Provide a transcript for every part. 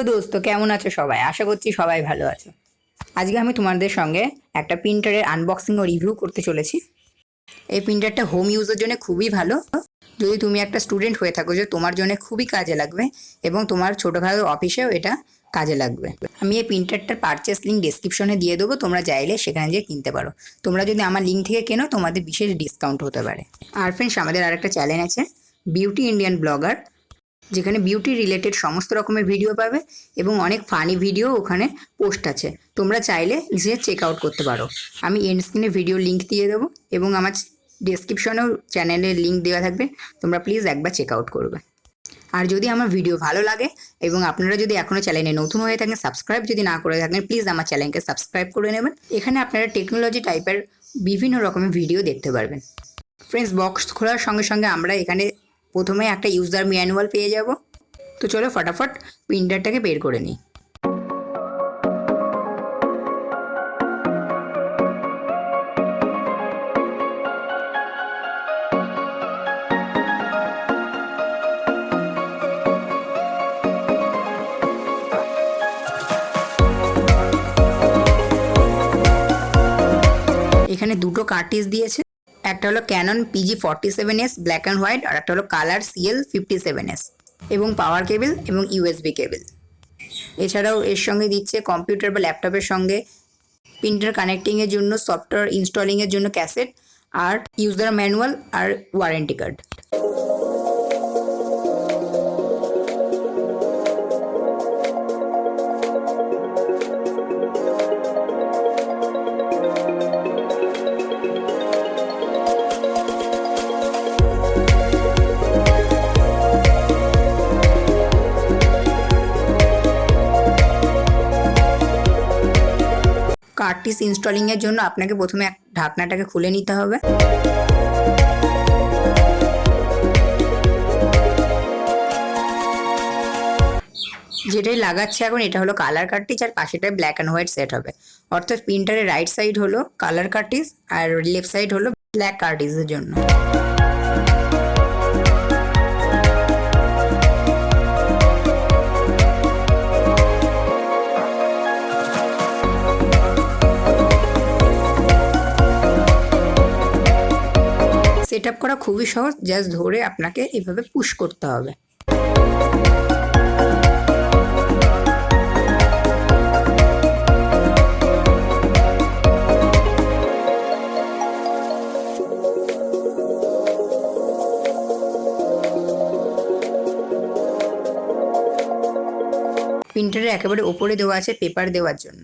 দোস্ত, কেমন আছো সবাই? আশা করছি সবাই ভালো আছো। আজকে আমি তোমাদের সঙ্গে একটা প্রিন্টারের আনবক্সিং ও রিভিউ করতে চলেছি। এই প্রিন্টারটা হোম ইউজের জন্য খুবই ভালো। যদি তুমি একটা স্টুডেন্ট হয়ে থাকো, যে তোমার জন্য খুবই কাজে লাগবে এবং তোমার ছোটোখাটো অফিসেও এটা কাজে লাগবে। আমি এই প্রিন্টারটার পারচেস লিঙ্ক ডেসক্রিপশনে দিয়ে দেবো, তোমরা চাইলে সেখানে গিয়ে কিনতে পারো। তোমরা যদি আমার লিঙ্ক থেকে কেনো, তোমাদের বিশেষ ডিসকাউন্ট হতে পারে। আর ফ্রেন্ডস, আমাদের আরেকটা চ্যানেল আছে, বিউটি ইন্ডিয়ান ব্লগার, যেখানে বিউটি রিলেটেড সমস্ত রকমের ভিডিও পাবে এবং অনেক ফানি ভিডিও ওখানে পোস্ট আছে। তোমরা চাইলে যে চেক আউট করতে পারো। আমি এন্ড স্ক্রিনে ভিডিও লিঙ্ক দিয়ে দেবো এবং আমার ডেসক্রিপশনেও চ্যানেলের লিঙ্ক দেওয়া থাকবে। তোমরা প্লিজ একবার চেক আউট করবে। আর যদি আমার ভিডিও ভালো লাগে এবং আপনারা যদি এখনও চ্যানেলে নতুন হয়ে থাকেন, সাবস্ক্রাইব যদি না করে থাকেন, প্লিজ আমার চ্যানেলকে সাবস্ক্রাইব করে নেবেন। এখানে আপনারা টেকনোলজি টাইপের বিভিন্ন রকমের ভিডিও দেখতে পারবেন। ফ্রেন্ডস, বক্স খোলার সঙ্গে সঙ্গে আমরা এখানে প্রথমে একটা ইউজার ম্যানুয়াল পেয়ে যাব। তো চলো ফটাফট প্রিন্টারটাকে বের করে নিই। এখানে দুটো কার্টিজ দিয়েছে, একটা হলো Canon PG47S black and white, আর একটা হলো কালার CL57S, এবং পাওয়ার কেবল এবং USB কেবল। এছাড়াও এর সঙ্গে দিচ্ছে কম্পিউটার বা ল্যাপটপের সঙ্গে প্রিন্টার কানেক্টিংয়ের জন্য, সফটওয়্যার ইনস্টলিংয়ের জন্য ক্যাসেট, আর ইউজার ম্যানুয়াল আর ওয়ারেন্টি কার্ড। কার্টিজ ইনস্টলিংয়ের জন্য আপনাকে প্রথমে ঢাকনাটাকে খুলে নিতে হবে। যেটাই লাগাচ্ছে এখন, এটা হলো কালার কার্টিজ, আর পাশেটায় ব্ল্যাক অ্যান্ড হোয়াইট সেট হবে। অর্থাৎ প্রিন্টারের রাইট সাইড হলো কালার কার্টিজ আর লেফট সাইড হলো ব্ল্যাক কার্টিজের জন্য। সেট আপ করা খুবই সহজ, জাস্ট ধরে আপনাকে এভাবে পুশ করতে হবে। প্রিন্টারের একেবারে ওপরে দেওয়া আছে পেপার দেওয়ার জন্য।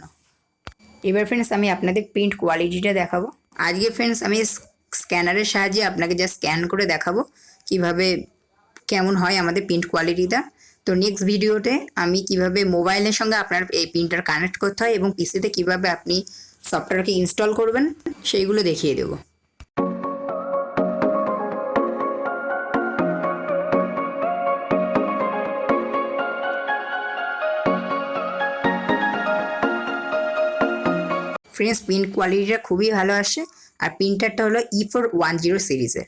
এবার ফ্রেন্ডস, আমি আপনাদের প্রিন্ট কোয়ালিটিটা দেখাবো। আজকে ফ্রেন্ডস আমি স্ক্যানারের সাহায্যে আপনাকে যা স্ক্যান করে দেখাবো কিভাবে কেমন হয় আমাদের প্রিন্ট কোয়ালিটিটা। তো নেক্সট ভিডিওতে আমি কিভাবে মোবাইলের সঙ্গে আপনার এই প্রিন্টার কানেক্ট করতে হয় এবং পিসিতে কিভাবে আপনি সফটওয়্যারকে ইনস্টল করবেন সেইগুলো দেখিয়ে দেবো। ফ্রেন্ডস, প্রিন্ট কোয়ালিটিটা খুবই ভালো আসে। আর প্রিন্টারটা হলো E410 সিরিজের।